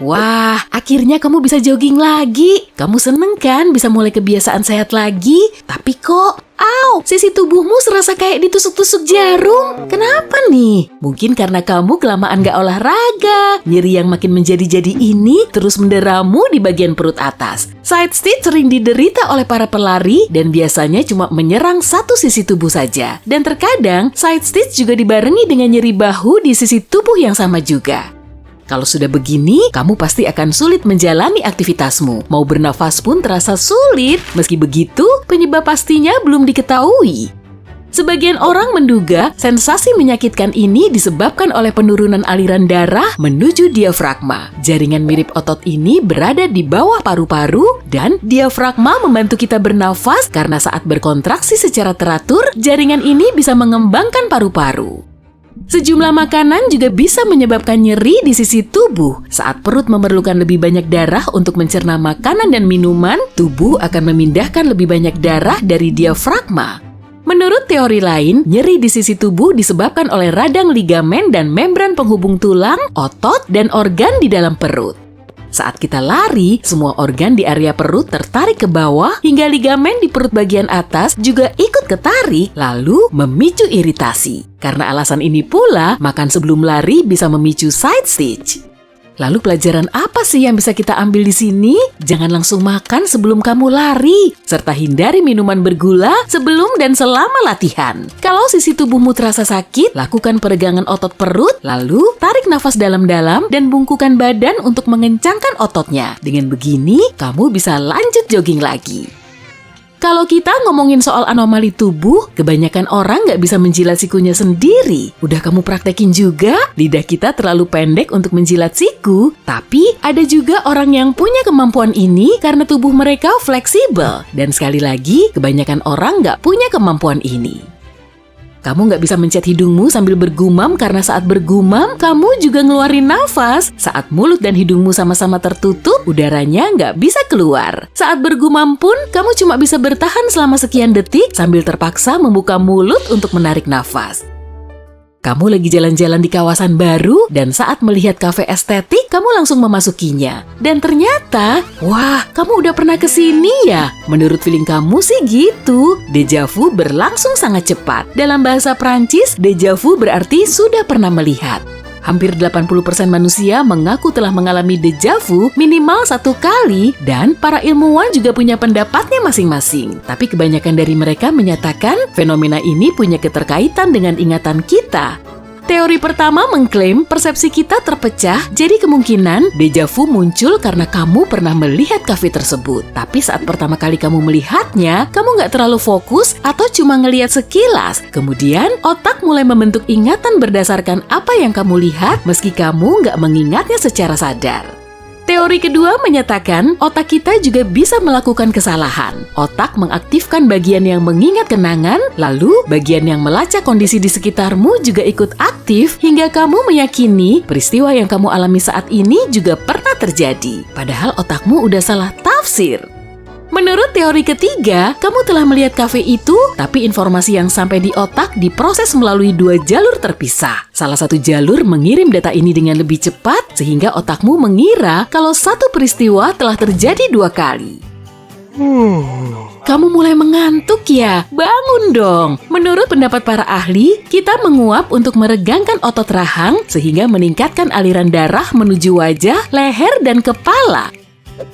Wah, akhirnya kamu bisa jogging lagi. Kamu seneng kan bisa mulai kebiasaan sehat lagi? Tapi kok, sisi tubuhmu serasa kayak ditusuk-tusuk jarum. Kenapa nih? Mungkin karena kamu kelamaan gak olahraga. Nyeri yang makin menjadi-jadi ini terus menderamu di bagian perut atas. Side stitch sering diderita oleh para pelari dan biasanya cuma menyerang satu sisi tubuh saja. Dan terkadang, side stitch juga dibarengi dengan nyeri bahu di sisi tubuh yang sama juga. Kalau sudah begini, kamu pasti akan sulit menjalani aktivitasmu. Mau bernafas pun terasa sulit. Meski begitu, penyebab pastinya belum diketahui. Sebagian orang menduga sensasi menyakitkan ini disebabkan oleh penurunan aliran darah menuju diafragma. Jaringan mirip otot ini berada di bawah paru-paru dan diafragma membantu kita bernafas karena saat berkontraksi secara teratur, jaringan ini bisa mengembangkan paru-paru. Sejumlah makanan juga bisa menyebabkan nyeri di sisi tubuh. Saat perut memerlukan lebih banyak darah untuk mencerna makanan dan minuman, tubuh akan memindahkan lebih banyak darah dari diafragma. Menurut teori lain, nyeri di sisi tubuh disebabkan oleh radang ligamen dan membran penghubung tulang, otot, dan organ di dalam perut. Saat kita lari, semua organ di area perut tertarik ke bawah hingga ligamen di perut bagian atas juga ikut ketarik lalu memicu iritasi. Karena alasan ini pula, makan sebelum lari bisa memicu side stitch. Lalu pelajaran apa sih yang bisa kita ambil di sini? Jangan langsung makan sebelum kamu lari, serta hindari minuman bergula sebelum dan selama latihan. Kalau sisi tubuhmu terasa sakit, lakukan peregangan otot perut, lalu tarik nafas dalam-dalam dan bungkukan badan untuk mengencangkan ototnya. Dengan begini, kamu bisa lanjut jogging lagi. Kalau kita ngomongin soal anomali tubuh, kebanyakan orang nggak bisa menjilat sikunya sendiri. Udah kamu praktekin juga? Lidah kita terlalu pendek untuk menjilat siku. Tapi ada juga orang yang punya kemampuan ini karena tubuh mereka fleksibel. Dan sekali lagi, kebanyakan orang nggak punya kemampuan ini. Kamu nggak bisa mencet hidungmu sambil bergumam karena saat bergumam, kamu juga ngeluarin nafas. Saat mulut dan hidungmu sama-sama tertutup, udaranya nggak bisa keluar. Saat bergumam pun, kamu cuma bisa bertahan selama sekian detik sambil terpaksa membuka mulut untuk menarik nafas. Kamu lagi jalan-jalan di kawasan baru dan saat melihat kafe estetik, kamu langsung memasukinya. Dan ternyata, wah, kamu udah pernah kesini ya? Menurut feeling kamu sih gitu. Déjà vu berlangsung sangat cepat. Dalam bahasa Prancis, déjà vu berarti sudah pernah melihat. Hampir 80% manusia mengaku telah mengalami déjà vu minimal 1 kali dan para ilmuwan juga punya pendapatnya masing-masing. Tapi kebanyakan dari mereka menyatakan fenomena ini punya keterkaitan dengan ingatan kita. Teori pertama mengklaim persepsi kita terpecah, jadi kemungkinan déjà vu muncul karena kamu pernah melihat kafe tersebut. Tapi saat pertama kali kamu melihatnya, kamu nggak terlalu fokus atau cuma ngelihat sekilas. Kemudian, otak mulai membentuk ingatan berdasarkan apa yang kamu lihat meski kamu nggak mengingatnya secara sadar. Teori kedua menyatakan otak kita juga bisa melakukan kesalahan. Otak mengaktifkan bagian yang mengingat kenangan, lalu bagian yang melacak kondisi di sekitarmu juga ikut aktif hingga kamu meyakini peristiwa yang kamu alami saat ini juga pernah terjadi. Padahal otakmu udah salah tafsir. Menurut teori ketiga, kamu telah melihat kafe itu, tapi informasi yang sampai di otak diproses melalui 2 jalur terpisah. Salah satu jalur mengirim data ini dengan lebih cepat, sehingga otakmu mengira kalau satu peristiwa telah terjadi 2 kali. Kamu mulai mengantuk ya? Bangun dong! Menurut pendapat para ahli, kita menguap untuk meregangkan otot rahang, sehingga meningkatkan aliran darah menuju wajah, leher, dan kepala.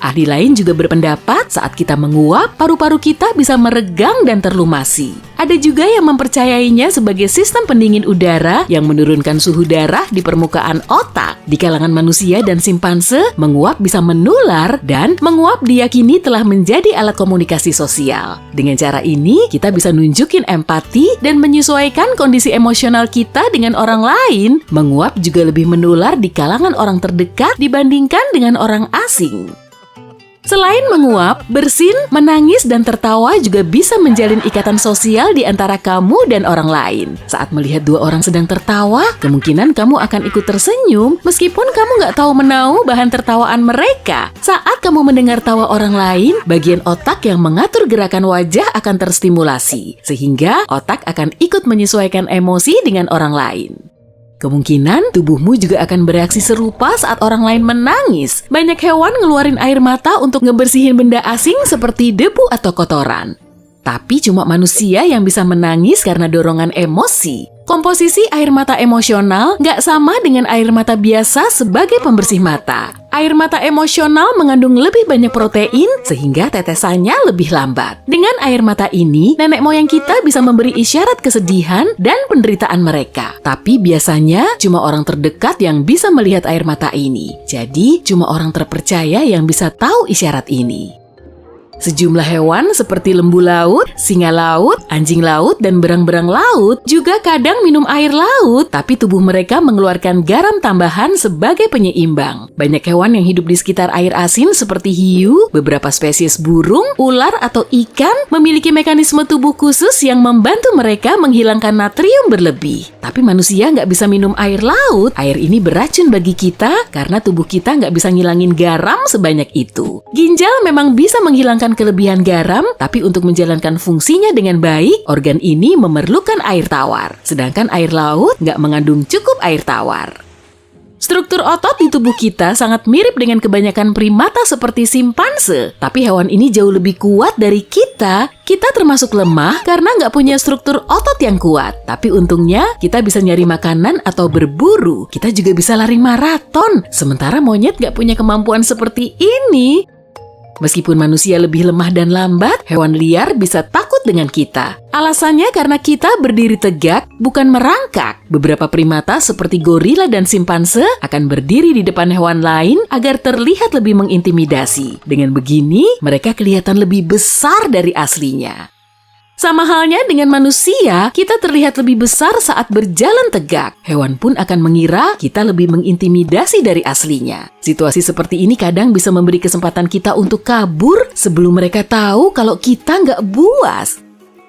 Ahli lain juga berpendapat saat kita menguap, paru-paru kita bisa meregang dan terlumasi. Ada juga yang mempercayainya sebagai sistem pendingin udara yang menurunkan suhu darah di permukaan otak. Di kalangan manusia dan simpanse, menguap bisa menular dan menguap diyakini telah menjadi alat komunikasi sosial. Dengan cara ini, kita bisa nunjukin empati dan menyesuaikan kondisi emosional kita dengan orang lain. Menguap juga lebih menular di kalangan orang terdekat dibandingkan dengan orang asing. Selain menguap, bersin, menangis, dan tertawa juga bisa menjalin ikatan sosial di antara kamu dan orang lain. Saat melihat 2 orang sedang tertawa, kemungkinan kamu akan ikut tersenyum meskipun kamu nggak tahu menau bahan tertawaan mereka. Saat kamu mendengar tawa orang lain, bagian otak yang mengatur gerakan wajah akan terstimulasi, sehingga otak akan ikut menyesuaikan emosi dengan orang lain. Kemungkinan tubuhmu juga akan bereaksi serupa saat orang lain menangis. Banyak hewan ngeluarin air mata untuk ngebersihin benda asing seperti debu atau kotoran. Tapi cuma manusia yang bisa menangis karena dorongan emosi. Komposisi air mata emosional nggak sama dengan air mata biasa sebagai pembersih mata. Air mata emosional mengandung lebih banyak protein sehingga tetesannya lebih lambat. Dengan air mata ini, nenek moyang kita bisa memberi isyarat kesedihan dan penderitaan mereka. Tapi biasanya cuma orang terdekat yang bisa melihat air mata ini. Jadi cuma orang terpercaya yang bisa tahu isyarat ini. Sejumlah hewan seperti lembu laut, singa laut, anjing laut, dan berang-berang laut juga kadang minum air laut, tapi tubuh mereka mengeluarkan garam tambahan sebagai penyeimbang. Banyak hewan yang hidup di sekitar air asin seperti hiu, beberapa spesies burung, ular, atau ikan memiliki mekanisme tubuh khusus yang membantu mereka menghilangkan natrium berlebih. Tapi manusia nggak bisa minum air laut. Air ini beracun bagi kita karena tubuh kita nggak bisa ngilangin garam sebanyak itu. Ginjal memang bisa menghilangkan kelebihan garam, tapi untuk menjalankan fungsinya dengan baik, organ ini memerlukan air tawar. Sedangkan air laut nggak mengandung cukup air tawar. Struktur otot di tubuh kita sangat mirip dengan kebanyakan primata seperti simpanse. Tapi hewan ini jauh lebih kuat dari kita. Kita termasuk lemah karena nggak punya struktur otot yang kuat. Tapi untungnya kita bisa nyari makanan atau berburu. Kita juga bisa lari maraton. Sementara monyet nggak punya kemampuan seperti ini. Meskipun manusia lebih lemah dan lambat, hewan liar bisa takut dengan kita. Alasannya karena kita berdiri tegak, bukan merangkak. Beberapa primata seperti gorila dan simpanse akan berdiri di depan hewan lain agar terlihat lebih mengintimidasi. Dengan begini, mereka kelihatan lebih besar dari aslinya. Sama halnya dengan manusia, kita terlihat lebih besar saat berjalan tegak. Hewan pun akan mengira kita lebih mengintimidasi dari aslinya. Situasi seperti ini kadang bisa memberi kesempatan kita untuk kabur sebelum mereka tahu kalau kita nggak buas.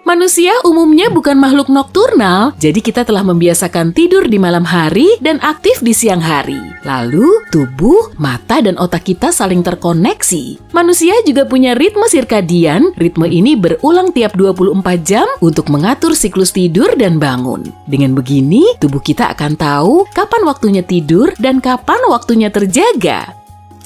Manusia umumnya bukan makhluk nokturnal, jadi kita telah membiasakan tidur di malam hari dan aktif di siang hari. Lalu, tubuh, mata, dan otak kita saling terkoneksi. Manusia juga punya ritme sirkadian. Ritme ini berulang tiap 24 jam untuk mengatur siklus tidur dan bangun. Dengan begini, tubuh kita akan tahu kapan waktunya tidur dan kapan waktunya terjaga.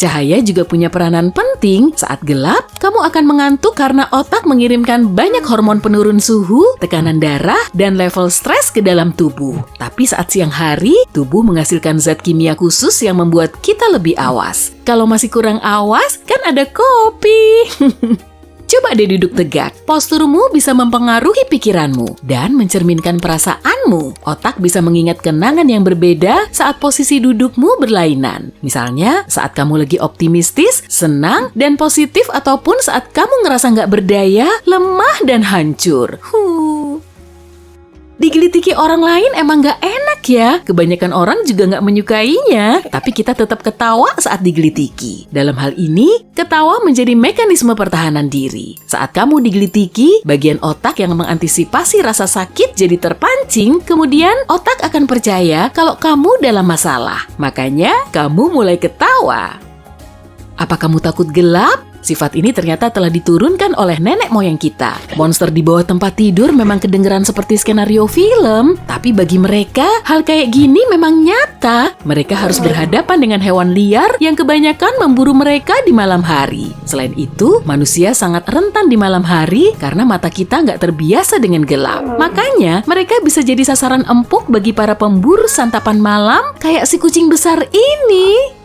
Cahaya juga punya peranan penting. Saat gelap, kamu akan mengantuk karena otak mengirimkan banyak hormon penurun suhu, tekanan darah, dan level stres ke dalam tubuh. Tapi saat siang hari, tubuh menghasilkan zat kimia khusus yang membuat kita lebih awas. Kalau masih kurang awas, kan ada kopi. Coba deh duduk tegak. Posturmu bisa mempengaruhi pikiranmu dan mencerminkan perasaanmu. Otak bisa mengingat kenangan yang berbeda saat posisi dudukmu berlainan. Misalnya, saat kamu lagi optimistis, senang, dan positif, ataupun saat kamu ngerasa nggak berdaya, lemah, dan hancur. Digelitiki orang lain emang nggak enak ya. Kebanyakan orang juga nggak menyukainya. Tapi kita tetap ketawa saat digelitiki. Dalam hal ini, ketawa menjadi mekanisme pertahanan diri. Saat kamu digelitiki, bagian otak yang mengantisipasi rasa sakit jadi terpancing. Kemudian, otak akan percaya kalau kamu dalam masalah. Makanya, kamu mulai ketawa. Apa kamu takut gelap? Sifat ini ternyata telah diturunkan oleh nenek moyang kita. Monster di bawah tempat tidur memang kedengeran seperti skenario film, tapi bagi mereka, hal kayak gini memang nyata. Mereka harus berhadapan dengan hewan liar yang kebanyakan memburu mereka di malam hari. Selain itu, manusia sangat rentan di malam hari karena mata kita nggak terbiasa dengan gelap. Makanya, mereka bisa jadi sasaran empuk bagi para pemburu santapan malam kayak si kucing besar ini.